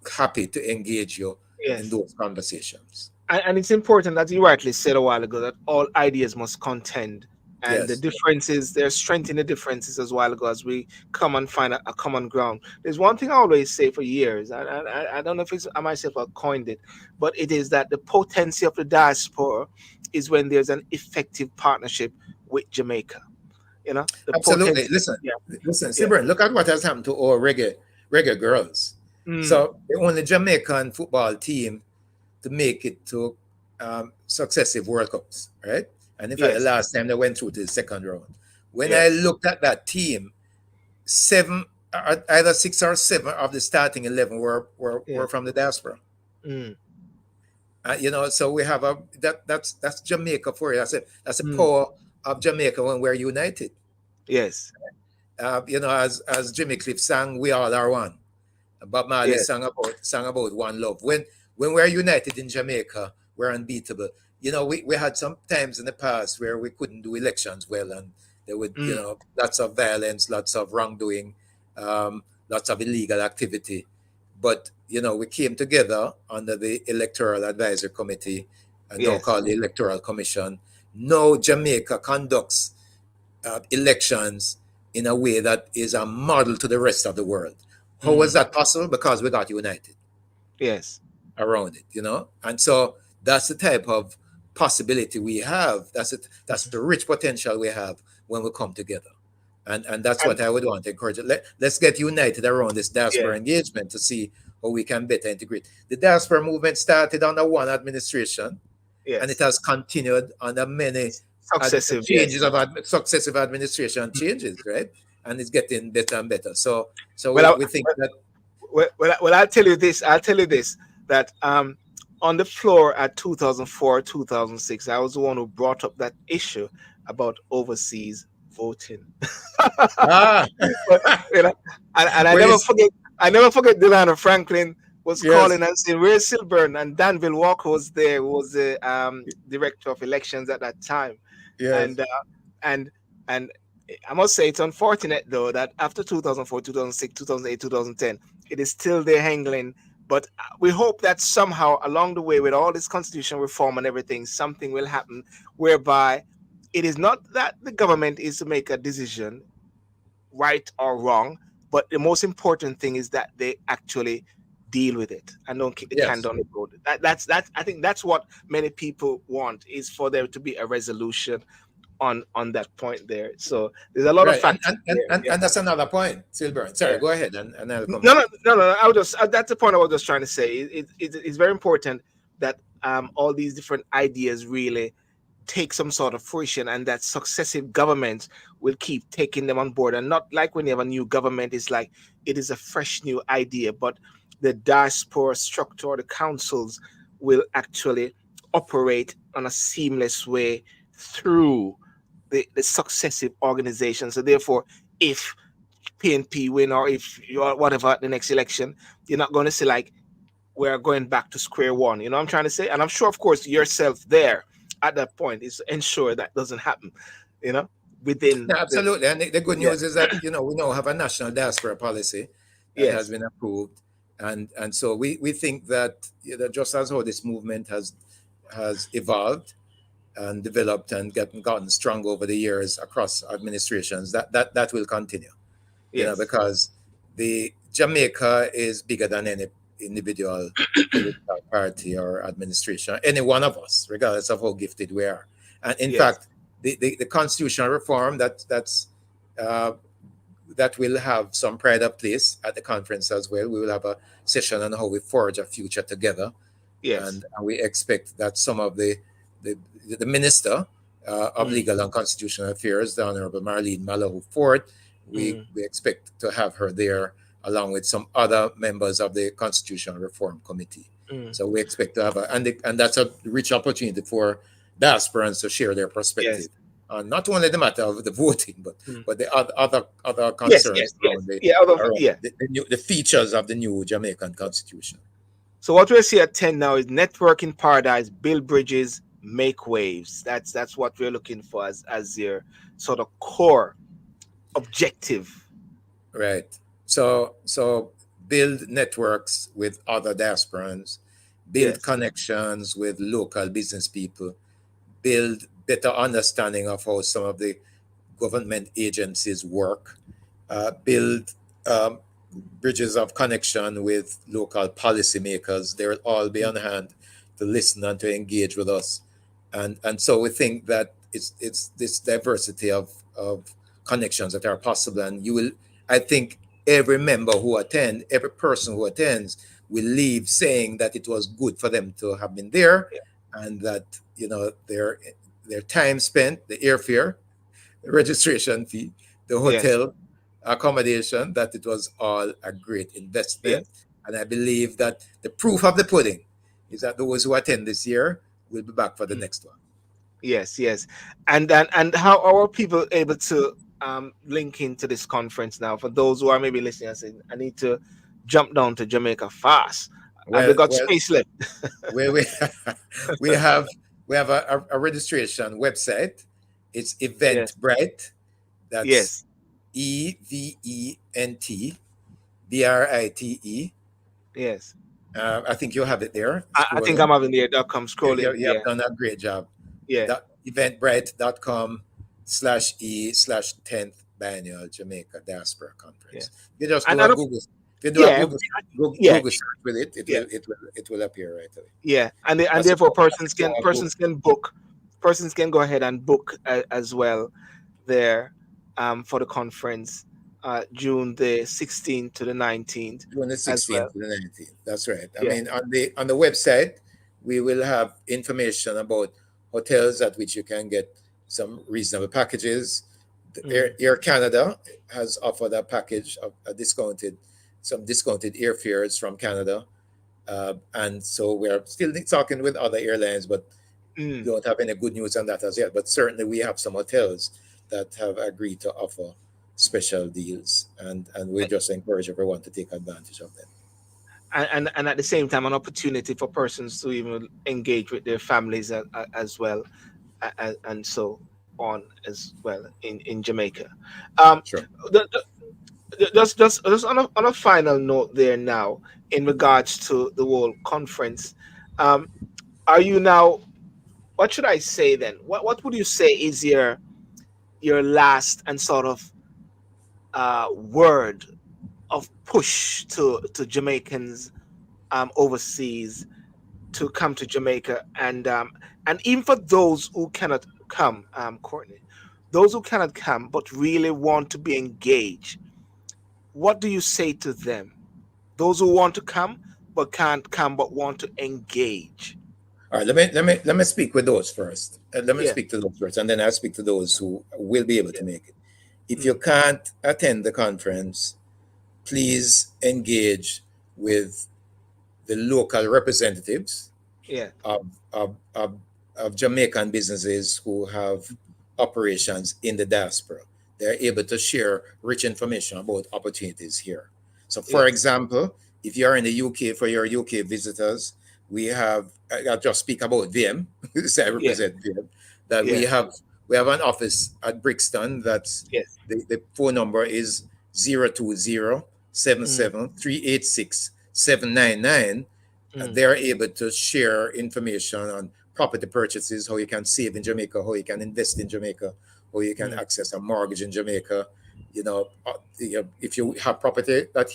happy to engage you in Yes. those conversations. And it's important, as you rightly said a while ago, that all ideas must contend. And the Yes, differences, there's strength in the differences as while ago as we come and find a common ground. There's one thing I always say for years, and I don't know if it's I myself I coined it, but it is that the potency of the diaspora is when there's an effective partnership with Jamaica. You know, the absolutely. potency. Listen, Yeah, listen, yeah. Sibren, look at what has happened to our reggae girls. Mm, So the only Jamaican football team to make it to successive World Cups, right? And in fact, the yes. last time they went through to the second round. When I Yes. looked at that team, seven, either 6 or 7 of the starting 11 were Yes. from the diaspora. Mm, So we have that's Jamaica for you. That's a mm, power of Jamaica when we're united. yes. As Jimmy Cliff sang, "We all are one." Bob Marley Yes. sang about one love. When we're united in Jamaica, we're unbeatable. We had some times in the past where we couldn't do elections well, and there would, Mm, lots of violence, lots of wrongdoing, lots of illegal activity. But we came together under the Electoral Advisory Committee, now yes. called the Electoral Commission. Now Jamaica conducts elections in a way that is a model to the rest of the world. How was Mm, that possible? Because we got united yes. around it. And so that's the type of possibility we have. That's it. That's the rich potential we have when we come together. And that's And what I would want to encourage. Let's get united around this yeah. diaspora engagement to see how we can better integrate. The diaspora movement started under one administration, and it Yes. has continued under many Successive. changes Yes. of successive administration changes, right? And it's getting better and better. So Well, we think that. I'll tell you this. I'll tell you this that on the floor at 2004, 2006, I was the one who brought up that issue about overseas voting. Ah, But, and I where never is forget. I never forget Delano Franklin was yes, calling and saying, "Where's Silburn?" And Danville Walker was there, who was the director of elections at that time, yes, and and and I must say it's unfortunate though that after 2004, 2006, 2008, 2010, it is still there hanging. But we hope that somehow along the way, with all this constitutional reform and everything, something will happen whereby it is not that the government is to make a decision, right or wrong, but the most important thing is that they actually deal with it and don't kick the can yes. down the road. That's I think that's what many people want, is for there to be a resolution on that point there. So there's a lot of Right. And factors and, and, there. and Yeah. and that's another point, Silburn. Sorry, Yeah. go ahead and I'll come No, back. no, no, no. I was just that's the point I was just trying to say. It's very important that all these different ideas really take some sort of fruition, and that successive governments will keep taking them on board, and not like when you have a new government, it's like it is a fresh new idea, but the diaspora structure, the councils will actually operate on a seamless way through the successive organizations. So therefore, if PNP win, or if you are whatever at the next election, you're not going to say like we're going back to square one. You know what I'm trying to say? And I'm sure, of course, yourself there at that point is to ensure that doesn't happen. You know, within No, the absolutely. And the good yeah, news is that, we now have a national diaspora policy that has yes, been approved. And so we think that, just as how this movement has evolved and developed and gotten strong over the years across administrations, that will continue, yes, because the Jamaica is bigger than any individual political party or administration, any one of us, regardless of how gifted we are. And in yes, fact, the constitutional reform uh, that will have some pride of place at the conference as well. We will have a session on how we forge a future together, yes, and we expect that some of the, the minister of mm, Legal and Constitutional Affairs, the Honorable Marlene Mallahu Ford, mm, we expect to have her there along with some other members of the Constitutional Reform Committee. mm, So we expect to have and that's a rich opportunity for diasporans to share their yes, perspective on not only the matter of the voting, but mm, the other yes, concerns yes, yes, around yeah, out of around yeah. the features of the new Jamaican Constitution. So what we see at 10 now is networking paradise, build bridges, make waves. That's what we're looking for as your sort of core objective. Right. So build networks with other diasporans, build Yes, connections with local business people, build better understanding of how some of the government agencies work, build bridges of connection with local policymakers. They'll all be on hand to listen and to engage with us. And so we think that it's this diversity of connections that are possible. And I think every person who attends will leave saying that it was good for them to have been there, yeah, and that, their time spent, the airfare, the registration fee, the yes, hotel accommodation, that it was all a great investment. yes, And I believe that the proof of the pudding is that those who attend this year will be back for the mm, next one. yes, yes. And how are people able to link into this conference now? For those who are maybe listening and saying, I need to jump down to Jamaica fast. Have we Well, got well, space left? we we have a registration website. It's Yes, Eventbrite. That's yes, EVENTBRITE. yes. I think you have it there. I think Scrolling. I'm having the .com scrolling. You have Yeah, done a great job. yeah, Eventbrite.com/e/10th biennial Jamaica Diaspora yeah. Conference. You just And do I a don't, Google. If you do a yeah, yeah, Google search with it, yeah, it will appear right away. yeah. And That's a therefore that's a persons can book, persons can go ahead and book as well there for the conference June the 16th to the 19th June the as well. 16th to the 19th. That's right. I Yeah. mean, on the website, we will have information about hotels at which you can get some reasonable packages. The Mm. Air Canada has offered a package of some discounted airfares from Canada. And so we're still talking with other airlines, but Mm. don't have any good news on that as yet. But certainly we have some hotels that have agreed to offer special deals, and we just encourage everyone to take advantage of them. And at the same time an opportunity for persons to even engage with their families as well, and so on as well in Jamaica. Um, Sure. just on a final note there now in regards to the whole conference, um, are you now, what should I say then, what would you say is your last and sort of word of push to Jamaicans overseas to come to Jamaica, and even for those who cannot come, Courtney, those who cannot come but really want to be engaged, what do you say to them? Those who want to come but can't come but want to engage. All right. Let me speak with those first. Let me Yeah. speak to those first, and then I'll speak to those who will be able Yeah. to make it. If you Mm, can't attend the conference, please engage with the local representatives yeah. of, of, of, of Jamaican businesses who have operations in the diaspora. they're able to share rich information about opportunities here. So, for Yes. example, if you're in the UK, for your UK visitors, we have, I'll just speak about VM, so I Yeah. represent VM, that Yeah. we have an office at Brixton. That's Yes. the phone number is 020 Mm, 799. mm, They're able to share information on property purchases, how you can save in Jamaica, how you can invest in Jamaica, how you can mm, access a mortgage in Jamaica. If you have property that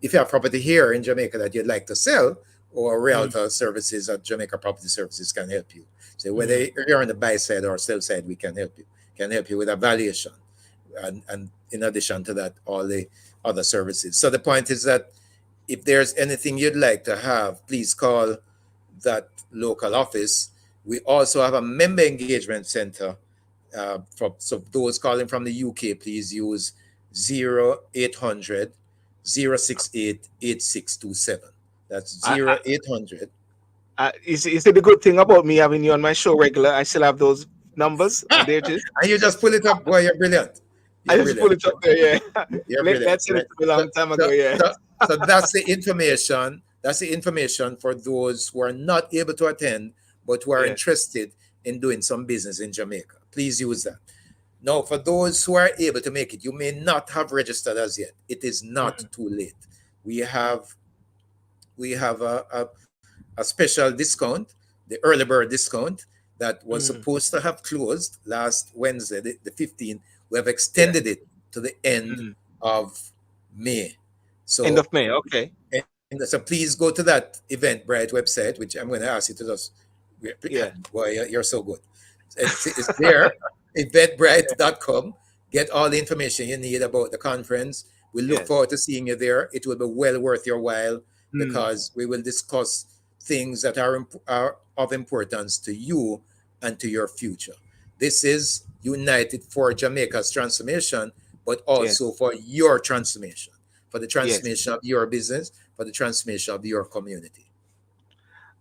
if you have property here in Jamaica that you'd like to sell, or mm, realtor services at Jamaica Property Services can help you. So whether mm. you're on the buy side or sell side, we can help you. Can help you with a valuation, and in addition to that, all the other services. So the point is that if there's anything you'd like to have, please call that local office. We also have a member engagement center. So those calling from the UK, please use 0800 068 8627. That's I, 0800. you see the good thing about me having you on my show regular. I still have those numbers, and there it is. And you just pull it up. Boy, you're brilliant. I You're just pull brilliant. it up there. Yeah, You're That brilliant. said Right. it to me a So, long time so, ago. Yeah. so, so that's the information. That's the information for those who are not able to attend, but who are Yes. interested in doing some business in Jamaica. Please use that. Now, for those who are able to make it, you may not have registered as yet. It is not Mm, too late. We have a special discount, the early bird discount that was mm, supposed to have closed last Wednesday, the 15th. We have yeah. extended it to the end Mm. of May. End So, of May. Okay. so please go to that Eventbrite website, which I'm going to ask you to just, Yeah. boy, you're so good. It's there, eventbrite.com. Get all the information you need about the conference. We look Yes. forward to seeing you there. It will be well worth your while, Mm. because we will discuss things that are of importance to you and to your future. This is United for Jamaica's transformation, but Yes. also for your transformation, for the Yes. transformation of your business, for the transformation of your community.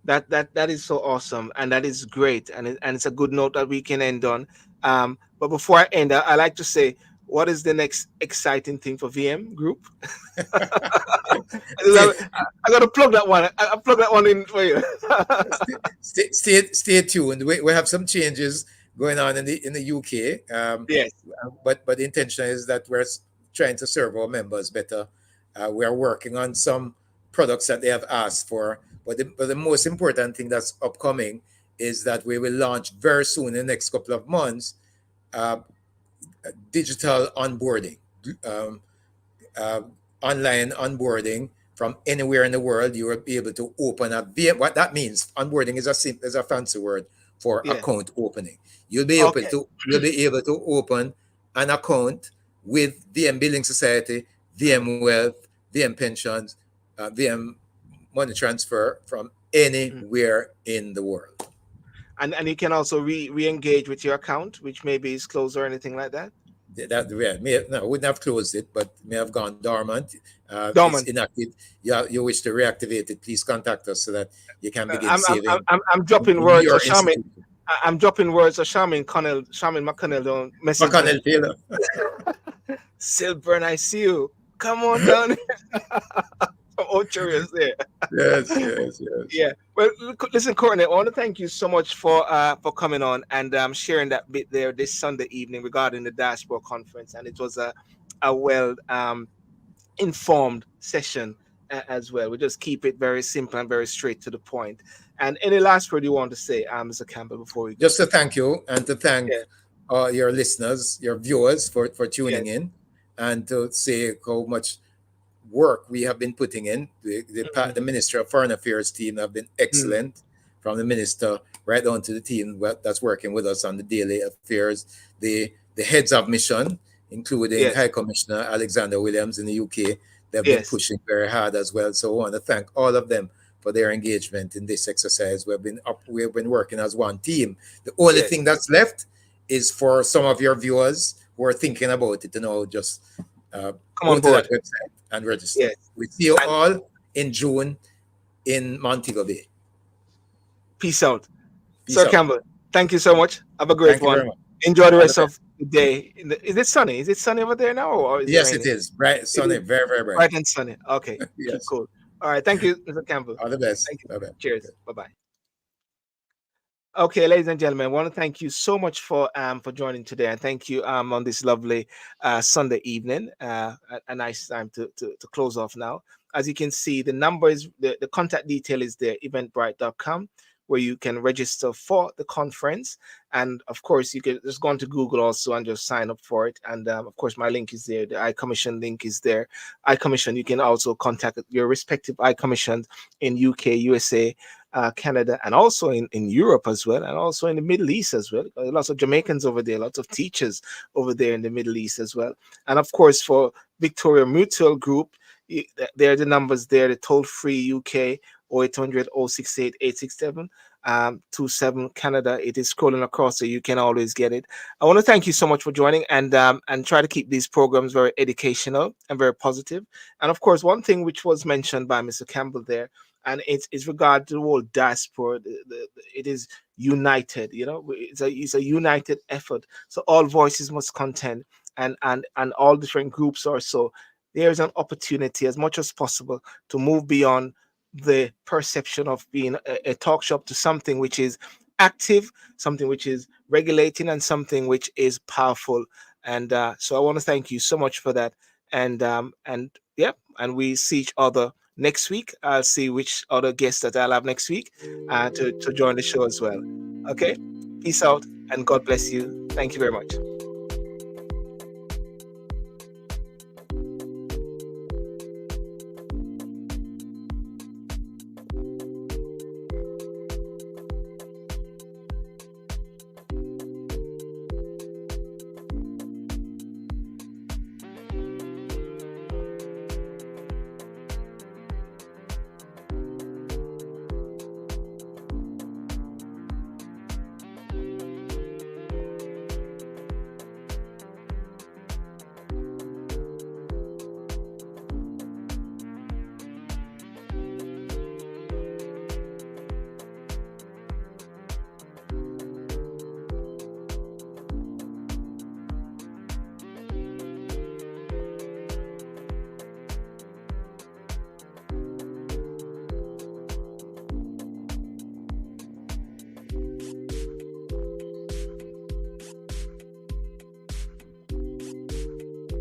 That is so awesome, and that is great, and it's a good note that we can end on. But before I end, I like to say, what is the next exciting thing for VM Group? Stay, I got to plug that one. I plug that one in for you. stay tuned. We have some changes going on in the UK. Yes. But the intention is that we're trying to serve our members better. We are working on some products that they have asked for. But the most important thing that's upcoming is that we will launch very soon, in the next couple of months, uh, digital onboarding, um, uh, online onboarding from anywhere in the world. You will be able to open a VM. What that means, onboarding is a fancy word for Yeah. account opening. Okay. You'll be able to open an account with VM Building Society, VM Wealth, VM Pensions, VM Money Transfer from Mm. anywhere in the world. And you can also re-engage with your account, which maybe is closed or anything like that. No, wouldn't have closed it, but may have gone dormant. It's Dormant. inactive. You wish to reactivate it, please contact us so that you can begin I'm I'm I'm saving I'm I'm dropping in words your of Charmin. institution. I'm dropping words of Charmin McConnell don't message me. McConnell Taylor. Silburn, I see you. Come on down here. From Ocherius there. Yes. Yeah. Well, listen, Courtney, I want to thank you so much for coming on and sharing that bit there this Sunday evening regarding the Diaspora Conference, and it was a well informed session as well. We just keep it very simple and very straight to the point. And any last word you want to say, Mr. Campbell, before we go? Just to thank you and to thank Yeah. your listeners, your viewers for tuning Yes. in, and to say how much work we have been putting in. The Minister of Foreign Affairs team have been excellent, from the minister right down to the team that's working with us on the daily affairs. The heads of mission, including Yes. High Commissioner Alexander Williams in the UK, they've been Yes. pushing very hard as well. So I want to thank all of them for their engagement in this exercise. We've been working as one team. The only Yes. thing that's left is for some of your viewers who are thinking about it, just Come go on to that board. website and register. Yes. We see you And all in June in Montego Bay. peace out. Peace Sir out. Campbell, thank you so much. Have a great Thank you very one. much. Enjoy the All the rest best. of the day. Is it sunny? Is it sunny over there now, or is it Yes, it raining? is. Bright, It sunny, is very, very bright. bright and sunny. Okay, Yes. cool. All right, thank you, Mr. Campbell. All the best. Thank you. Bye bye. Cheers. Bye bye. Okay, ladies and gentlemen, I want to thank you so much for joining today, and thank you on this lovely Sunday evening. A nice time to close off now. As you can see, the number is the contact detail is there, eventbrite.com, where you can register for the conference. And of course, you can just go onto Google also and just sign up for it. And of course, my link is there. The iCommission link is there. iCommission, you can also contact your respective iCommissions in UK, USA, Canada, and also in Europe as well, and also in the Middle East as well. Lots of Jamaicans over there, lots of teachers over there in the Middle East as well. And of course, for Victoria Mutual Group, there are the numbers there, the toll free UK 0800 068 867. 27 Canada. It is scrolling across, so you can always get it. I want to thank you so much for joining, and try to keep these programs very educational and very positive. And of course, one thing which was mentioned by Mr. Campbell there, and it's regard to the whole diaspora. It is united. You know, it's a united effort. So all voices must contend, and all different groups are so. There is an opportunity as much as possible to move beyond the perception of being a talk shop to something which is active, something which is regulating, and something which is powerful. And so I want to thank you so much for that. And yeah, and we see each other next week. I'll see which other guests that I'll have next week to join the show as well. Okay, peace out and God bless you. Thank you very much.